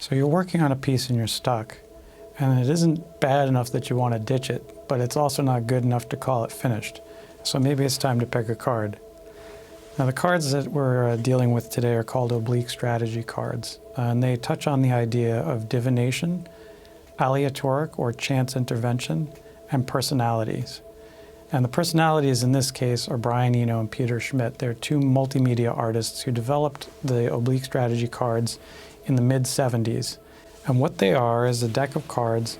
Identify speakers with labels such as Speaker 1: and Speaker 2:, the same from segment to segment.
Speaker 1: So you're working on a piece and you're stuck, and it isn't bad enough that you want to ditch it, but it's also not good enough to call it finished. So maybe it's time to pick a card. Now the cards that we're dealing with today are called Oblique Strategy cards, and they touch on the idea of divination, aleatoric or chance intervention, and personalities. And the personalities in this case are Brian Eno and Peter Schmidt. They're two multimedia artists who developed the Oblique Strategy cards in the mid-70s. And what they are is a deck of cards.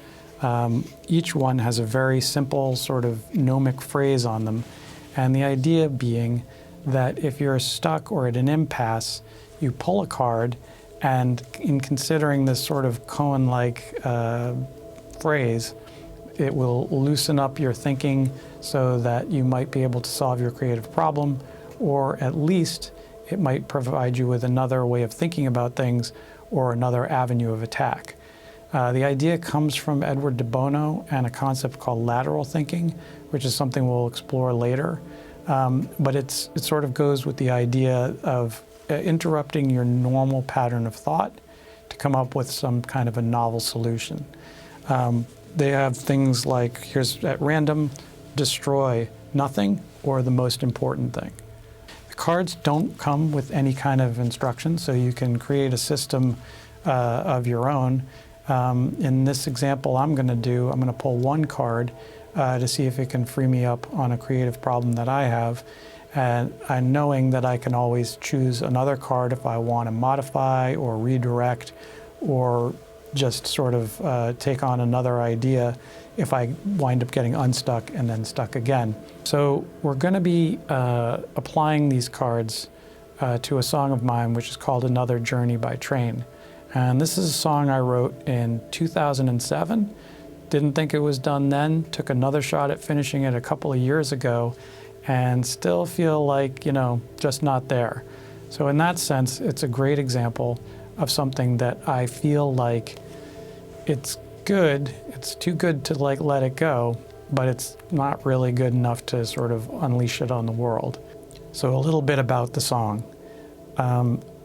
Speaker 1: Each one has a very simple sort of gnomic phrase on them. And the idea being that if you're stuck or at an impasse, you pull a card, and in considering this sort of koan-like phrase, it will loosen up your thinking so that you might be able to solve your creative problem, or at least it might provide you with another way of thinking about things or another avenue of attack. The idea comes from Edward de Bono and a concept called lateral thinking, which is something we'll explore later. But it sort of goes with the idea of interrupting your normal pattern of thought to come up with some kind of a novel solution. They have things like, here's at random, destroy nothing or the most important thing. The cards don't come with any kind of instruction, so you can create a system of your own. In this example I'm going to pull one card to see if it can free me up on a creative problem that I have, and knowing that I can always choose another card if I want to modify or redirect or just sort of take on another idea if I wind up getting unstuck and then stuck again. So we're going to be applying these cards to a song of mine which is called Another Journey by Train. And this is a song I wrote in 2007. Didn't think it was done then, took another shot at finishing it a couple of years ago, and still feel like, just not there. So in that sense, it's a great example of something that I feel like it's good, it's too good to let it go, but it's not really good enough to sort of unleash it on the world. So a little bit about the song.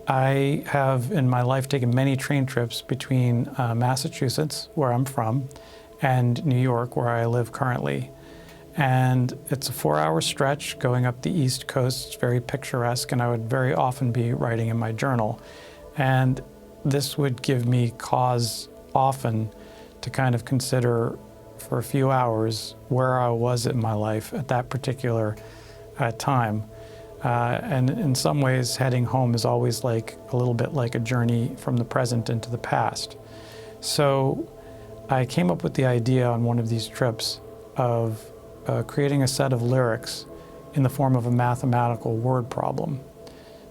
Speaker 1: I have in my life taken many train trips between Massachusetts, where I'm from, and New York, where I live currently. And it's a 4-hour stretch going up the East Coast. It's very picturesque, and I would very often be writing in my journal. And this would give me cause often to kind of consider for a few hours where I was in my life at that particular time. And in some ways, heading home is always like a little bit like a journey from the present into the past. So I came up with the idea on one of these trips of creating a set of lyrics in the form of a mathematical word problem.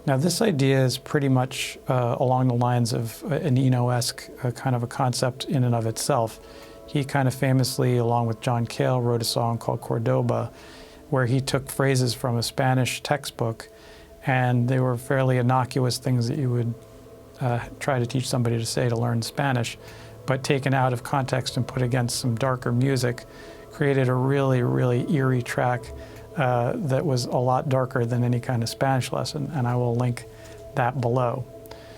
Speaker 1: Now this idea is pretty much along the lines of an Eno-esque kind of a concept in and of itself. He kind of famously, along with Cale, wrote a song called Cordoba, where he took phrases from a Spanish textbook, and they were fairly innocuous things that you would try to teach somebody to say to learn Spanish, but taken out of context and put against some darker music, created a really, really eerie track that was a lot darker than any kind of Spanish lesson, and I will link that below.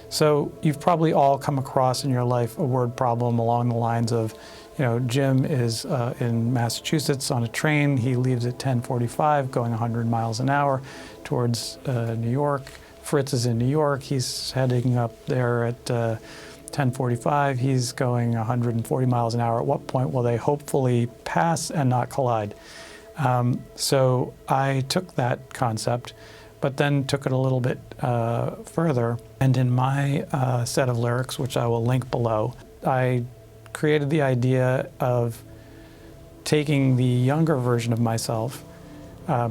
Speaker 1: So you've probably all come across in your life a word problem along the lines of, Jim is in Massachusetts on a train. He leaves at 10:45, going 100 miles an hour towards New York. Fritz is in New York. He's heading up there at 10:45. He's going 140 miles an hour. At what point will they hopefully pass and not collide? So I took that concept, but then took it a little bit further. And in my set of lyrics, which I will link below, I created the idea of taking the younger version of myself,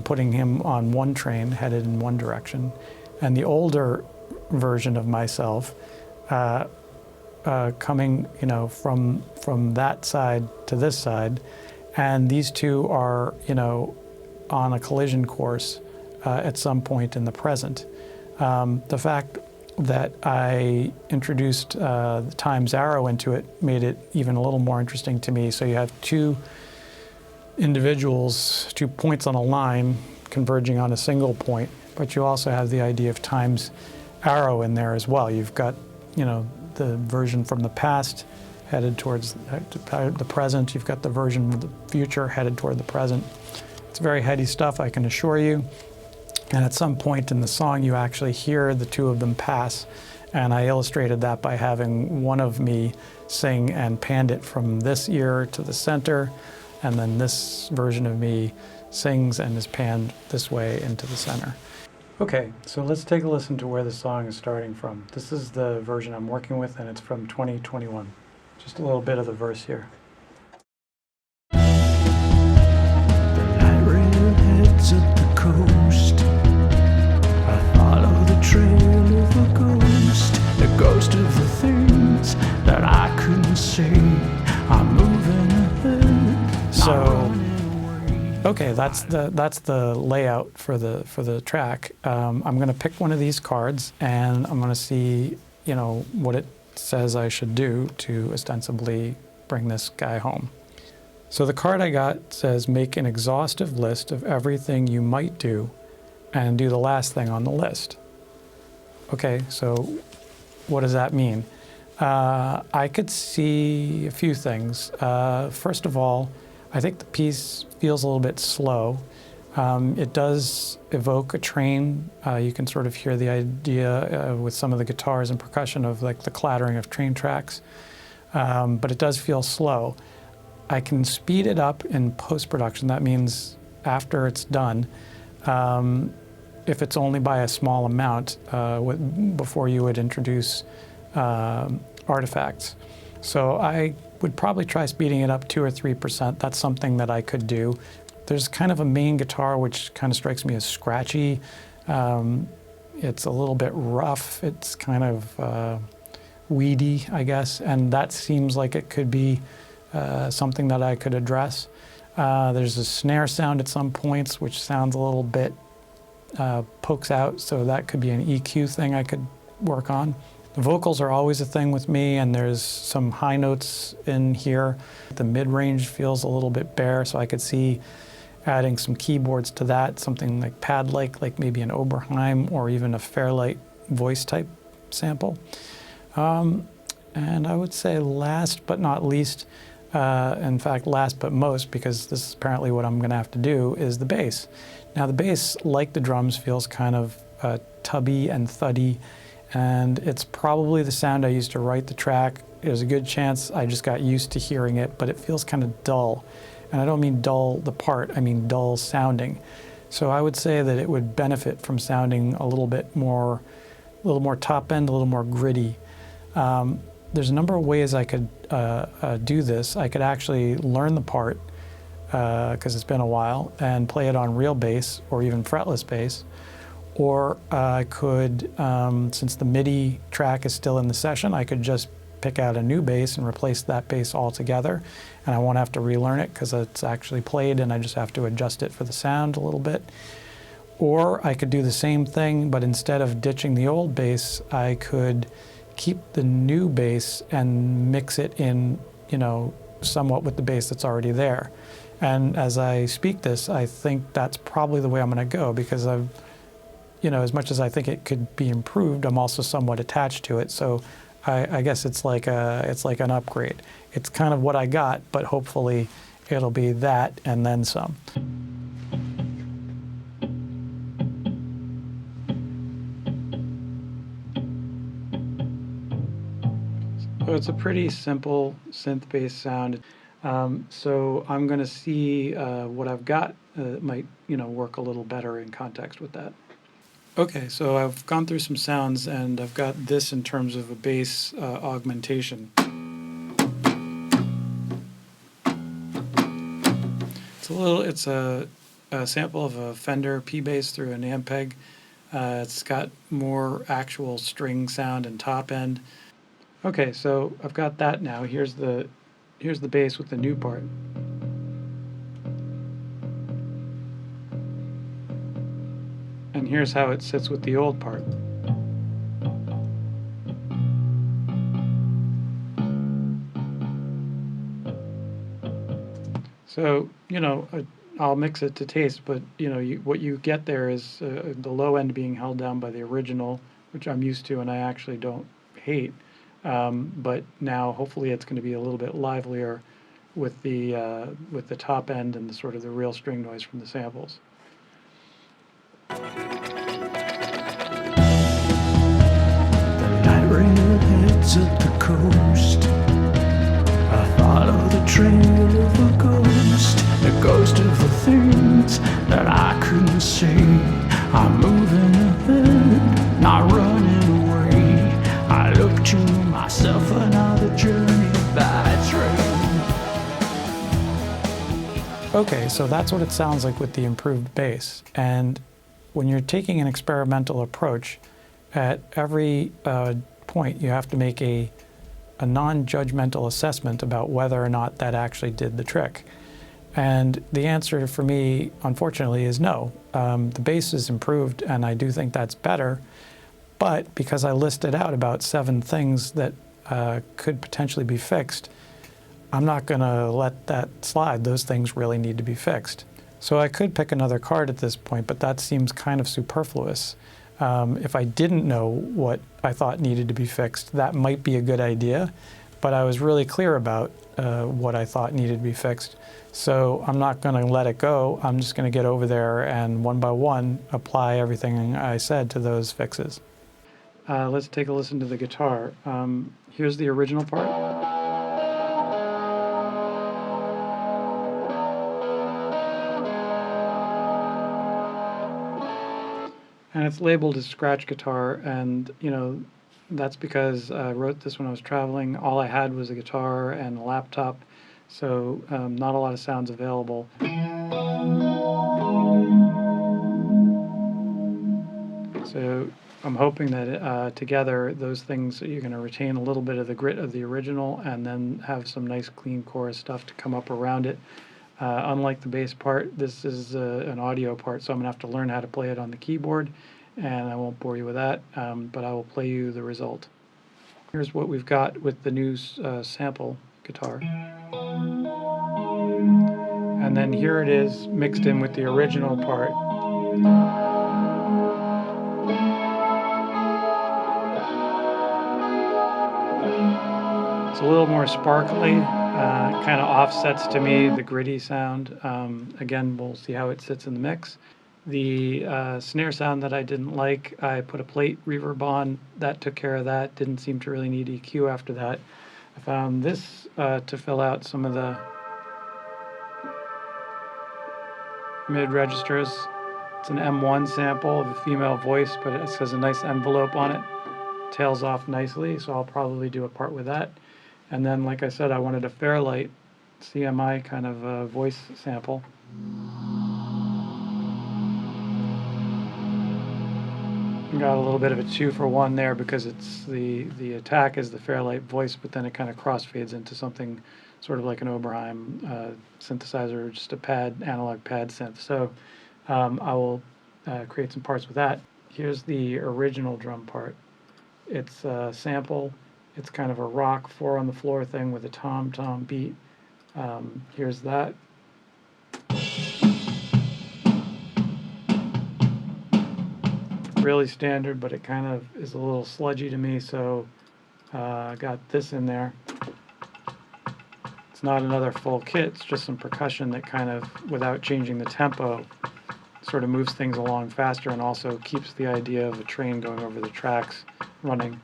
Speaker 1: putting him on one train headed in one direction, and the older version of myself coming, from that side to this side, and these two are, on a collision course at some point in the present. The fact that I introduced the times arrow into it made it even a little more interesting to me. So you have two individuals, 2 points on a line converging on a single point, but you also have the idea of times arrow in there as well. You've got, the version from the past headed towards the present. You've got the version of the future headed toward the present. It's very heady stuff, I can assure you. And at some point in the song, you actually hear the two of them pass. And I illustrated that by having one of me sing and panned it from this ear to the center, and then this version of me sings and is panned this way into the center. Okay, so let's take a listen to where the song is starting from. This is the version I'm working with, and it's from 2021. Just a little bit of the verse here.
Speaker 2: The light rail heads up the coast. I follow the trail of a ghost of the things that I couldn't see. I'm moving ahead.
Speaker 1: So, okay, that's the layout for the track. I'm going to pick one of these cards, and I'm going to see, what it says I should do to ostensibly bring this guy home. So the card I got says, make an exhaustive list of everything you might do, and do the last thing on the list. Okay, so what does that mean? I could see a few things. First of all, I think the piece feels a little bit slow. It does evoke a train. You can sort of hear the idea with some of the guitars and percussion of like the clattering of train tracks, but it does feel slow. I can speed it up in post-production. That means after it's done, if it's only by a small amount, before you would introduce artifacts. So I would probably try speeding it up 2 or 3%. That's something that I could do. There's kind of a main guitar which kind of strikes me as scratchy. It's a little bit rough. It's kind of weedy, I guess, and that seems like it could be something that I could address. There's a snare sound at some points which sounds a little bit pokes out, so that could be an EQ thing I could work on. The vocals are always a thing with me, and there's some high notes in here. The mid-range feels a little bit bare, so I could see adding some keyboards to that, something like pad-like, like maybe an Oberheim or even a Fairlight voice type sample. And I would say last but not least, in fact last but most, because this is apparently what I'm going to have to do, is the bass. Now the bass, like the drums, feels kind of tubby and thuddy, and it's probably the sound I used to write the track. There's a good chance I just got used to hearing it, but it feels kind of dull. And I don't mean dull the part, I mean dull sounding. So I would say that it would benefit from sounding a little more top end, a little more gritty. There's a number of ways I could do this. I could actually learn the part, because it's been a while, and play it on real bass or even fretless bass. Or I could, since the MIDI track is still in the session, I could just pick out a new bass and replace that bass altogether, and I won't have to relearn it because it's actually played and I just have to adjust it for the sound a little bit. Or I could do the same thing, but instead of ditching the old bass, I could keep the new bass and mix it in, somewhat with the bass that's already there. And as I speak this, I think that's probably the way I'm going to go, because I've, as much as I think it could be improved, I'm also somewhat attached to it. So I guess it's like an upgrade. It's kind of what I got, but hopefully it'll be that and then some. So it's a pretty simple synth-based sound. So I'm going to see what I've got might work a little better in context with that. Okay, so I've gone through some sounds, and I've got this in terms of a bass augmentation. It's a sample of a Fender P-bass through an Ampeg. It's got more actual string sound and top end. Okay, so I've got that now. Here's the bass with the new part. And here's how it sits with the old part. So, I'll mix it to taste, but, what you get there is the low end being held down by the original, which I'm used to and I actually don't hate. but now hopefully it's going to be a little bit livelier with the top end and the sort of the real string noise from the samples.
Speaker 2: The light rail heads at the coast. I follow the trail of a ghost, the ghost of the things that I couldn't see. I'm moving ahead, not running away. I look to myself another journey by train.
Speaker 1: Okay, so that's what it sounds like with the improved bass. And when you're taking an experimental approach, at every point you have to make a non-judgmental assessment about whether or not that actually did the trick. And the answer for me, unfortunately, is no. The bass is improved, and I do think that's better. But because I listed out about 7 things that could potentially be fixed, I'm not going to let that slide. Those things really need to be fixed. So I could pick another card at this point, but that seems kind of superfluous. If I didn't know what I thought needed to be fixed, that might be a good idea. But I was really clear about what I thought needed to be fixed. So I'm not going to let it go. I'm just going to get over there and one by one apply everything I said to those fixes. Let's take a listen to the guitar. Here's the original part. And it's labeled as scratch guitar, and that's because I wrote this when I was traveling. All I had was a guitar and a laptop, so not a lot of sounds available. So I'm hoping that together those things, you're going to retain a little bit of the grit of the original and then have some nice clean chorus stuff to come up around it. Unlike the bass part, this is an audio part, so I'm going to have to learn how to play it on the keyboard, and I won't bore you with that, but I will play you the result. Here's what we've got with the new sample guitar. And then here it is mixed in with the original part. It's a little more sparkly, kind of offsets to me the gritty sound. Again, we'll see how it sits in the mix. The snare sound that I didn't like, I put a plate reverb on. That took care of that. Didn't seem to really need EQ after that. I found this to fill out some of the mid registers. It's an M1 sample of a female voice, but it has a nice envelope on it. Tails off nicely, so I'll probably do a part with that. And then, like I said, I wanted a Fairlight CMI kind of voice sample. Got a little bit of a 2-for-1 there because it's the attack is the Fairlight voice, but then it kind of crossfades into something sort of like an Oberheim synthesizer, just a analog pad synth. So I will create some parts with that. Here's the original drum part. It's a sample. It's kind of a rock 4-on-the-floor thing with a tom-tom beat. Here's that. Really standard, but it kind of is a little sludgy to me, so I got this in there. It's not another full kit, it's just some percussion that kind of, without changing the tempo, sort of moves things along faster and also keeps the idea of a train going over the tracks running.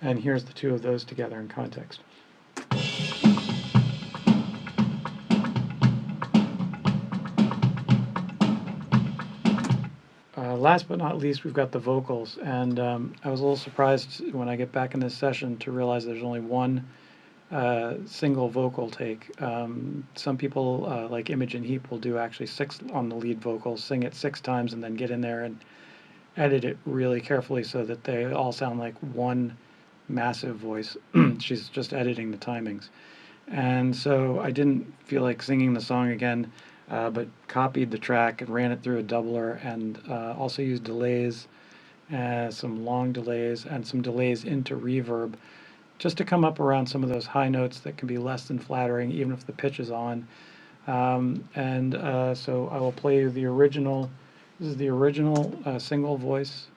Speaker 1: And here's the two of those together in context. Last but not least, we've got the vocals, and I was a little surprised when I get back in this session to realize there's only one single vocal take. Some people, like Imogen Heap, will do actually 6 on the lead vocal, sing it 6 times, and then get in there and edit it really carefully so that they all sound like one massive voice. She's just editing the timings. And so I didn't feel like singing the song again, but copied the track and ran it through a doubler, and also used delays, some long delays, and some delays into reverb, just to come up around some of those high notes that can be less than flattering, even if the pitch is on. So I will play you the original. This is the original single voice.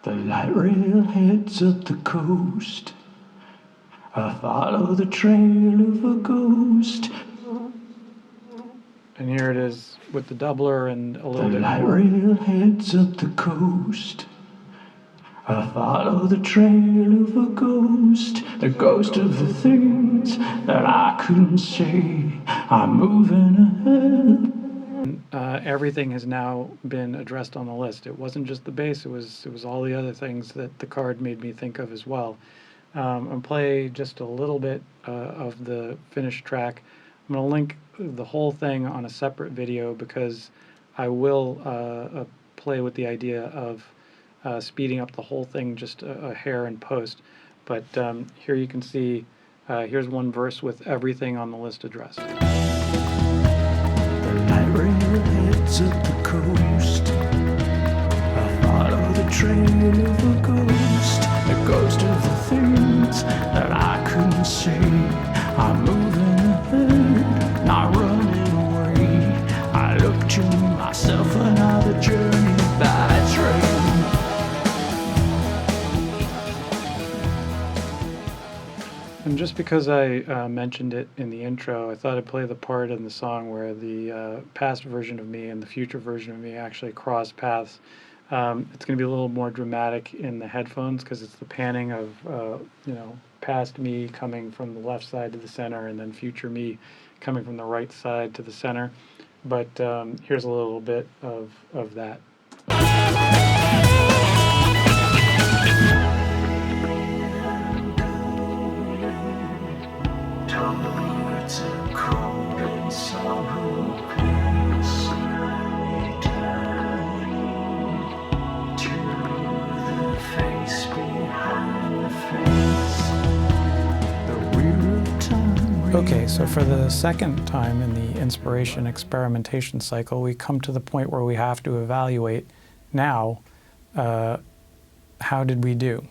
Speaker 2: The light rail heads at the coast. I follow the trail of a ghost.
Speaker 1: And here it is with the doubler and a
Speaker 2: The
Speaker 1: little bit
Speaker 2: light
Speaker 1: more.
Speaker 2: rail heads up the coast. I follow the trail of a ghost, the ghost of the things that I couldn't see. I'm moving ahead.
Speaker 1: Everything has now been addressed on the list. It wasn't just the bass, it was all the other things that the card made me think of as well. I'll play just a little bit of the finished track. I'm going to link the whole thing on a separate video because I will play with the idea of speeding up the whole thing just a hair in post. But here you can see, here's one verse with everything on the list addressed.
Speaker 2: The light rail heads up the coast. I follow the trail of a ghost, the ghost of the things that I couldn't see. I'm moving ahead, not running away. I look to myself another journey by train.
Speaker 1: And just because I mentioned it in the intro, I thought I'd play the part in the song where the past version of me and the future version of me actually cross paths. It's going to be a little more dramatic in the headphones because it's the panning of, past me coming from the left side to the center and then future me coming from the right side to the center. But here's a little bit of that. Okay, so for the second time in the inspiration experimentation cycle, we come to the point where we have to evaluate now, how did we do?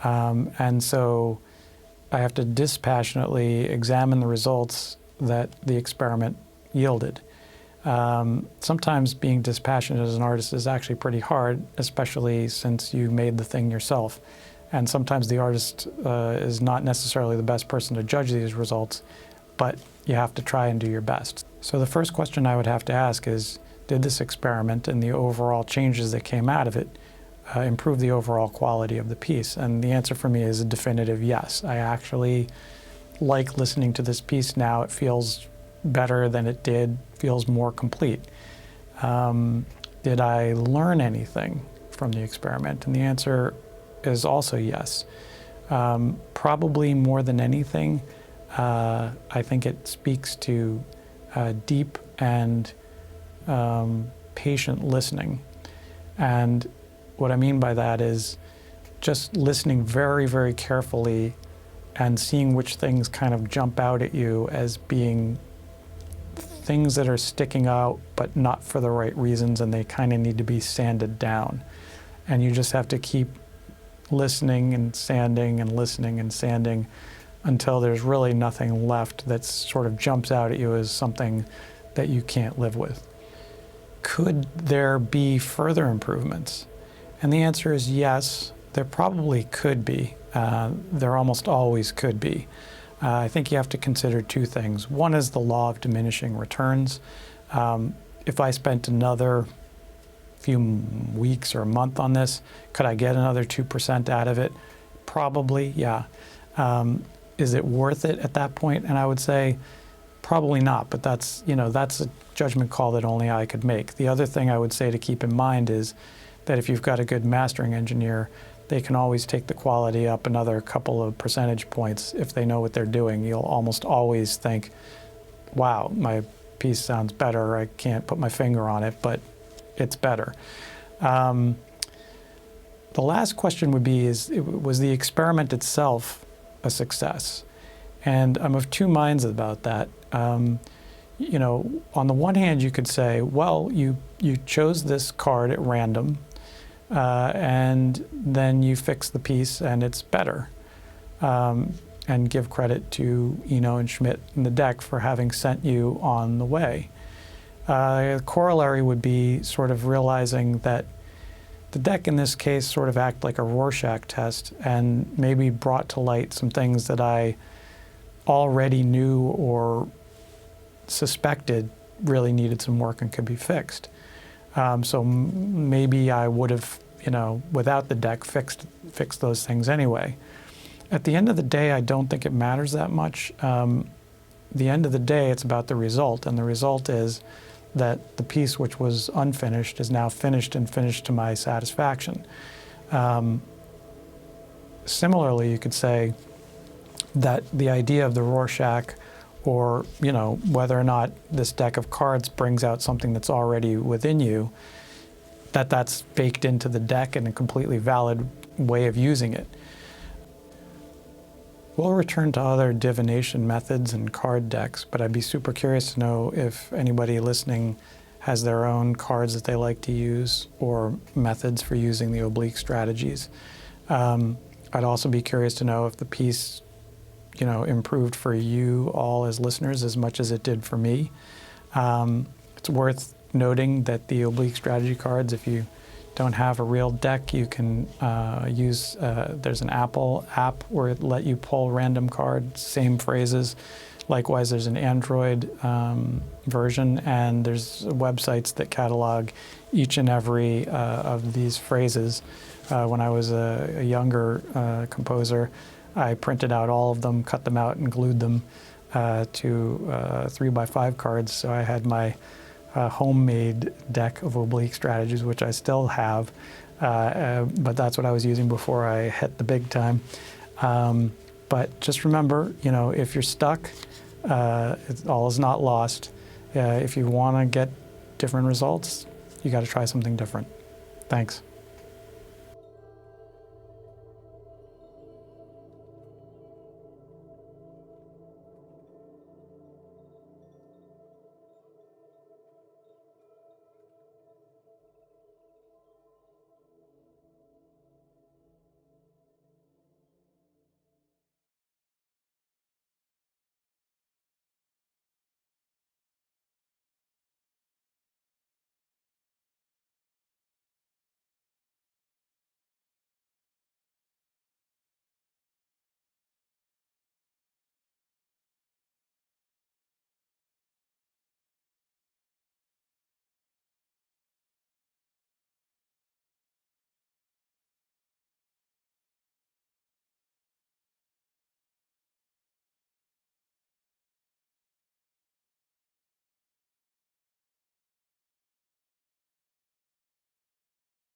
Speaker 1: And so I have to dispassionately examine the results that the experiment yielded. Sometimes being dispassionate as an artist is actually pretty hard, especially since you made the thing yourself. And sometimes the artist is not necessarily the best person to judge these results, but you have to try and do your best. So the first question I would have to ask is, did this experiment and the overall changes that came out of it improve the overall quality of the piece? And the answer for me is a definitive yes. I actually like listening to this piece now. It feels better than it did, feels more complete. Did I learn anything from the experiment? And the answer is also yes. Probably more than anything, I think it speaks to deep and patient listening. And what I mean by that is just listening very, very carefully and seeing which things kind of jump out at you as being things that are sticking out, but not for the right reasons, and they kind of need to be sanded down. And you just have to keep listening and sanding and listening and sanding until there's really nothing left that sort of jumps out at you as something that you can't live with. Could there be further improvements? And the answer is yes, there probably could be. There almost always could be. I think you have to consider two things. One is the law of diminishing returns. If I spent another few weeks or a month on this, could I get another 2% out of it? Probably, yeah. Is it worth it at that point? And I would say probably not, but that's a judgment call that only I could make. The other thing I would say to keep in mind is that if you've got a good mastering engineer, they can always take the quality up another couple of percentage points if they know what they're doing. You'll almost always think, wow, my piece sounds better. I can't put my finger on it, but it's better. The last question would be, was the experiment itself a success? And I'm of two minds about that. On the one hand, you could say, well, you chose this card at random, and then you fix the piece and it's better. And give credit to Eno and Schmidt and the deck for having sent you on the way. The corollary would be sort of realizing that The deck in this case sort of acted like a Rorschach test and maybe brought to light some things that I already knew or suspected really needed some work and could be fixed. So maybe I would have, without the deck, fixed those things anyway. At the end of the day, I don't think it matters that much. The end of the day, it's about the result, and the result is that the piece which was unfinished is now finished and finished to my satisfaction. Similarly, you could say that the idea of the Rorschach, or whether or not this deck of cards brings out something that's already within you, that's baked into the deck and a completely valid way of using it. We'll return to other divination methods and card decks, but I'd be super curious to know if anybody listening has their own cards that they like to use or methods for using the oblique strategies. I'd also be curious to know if the piece, improved for you all as listeners as much as it did for me. It's worth noting that the oblique strategy cards, if you don't have a real deck, you can use, there's an Apple app where it let you pull random cards, same phrases. Likewise, there's an Android version, and there's websites that catalog each and every of these phrases. When I was a younger composer, I printed out all of them, cut them out, and glued them to 3x5 cards. So I had my homemade deck of oblique strategies, which I still have, but that's what I was using before I hit the big time. But just remember, if you're stuck, all is not lost. If you want to get different results, you got to try something different. Thanks.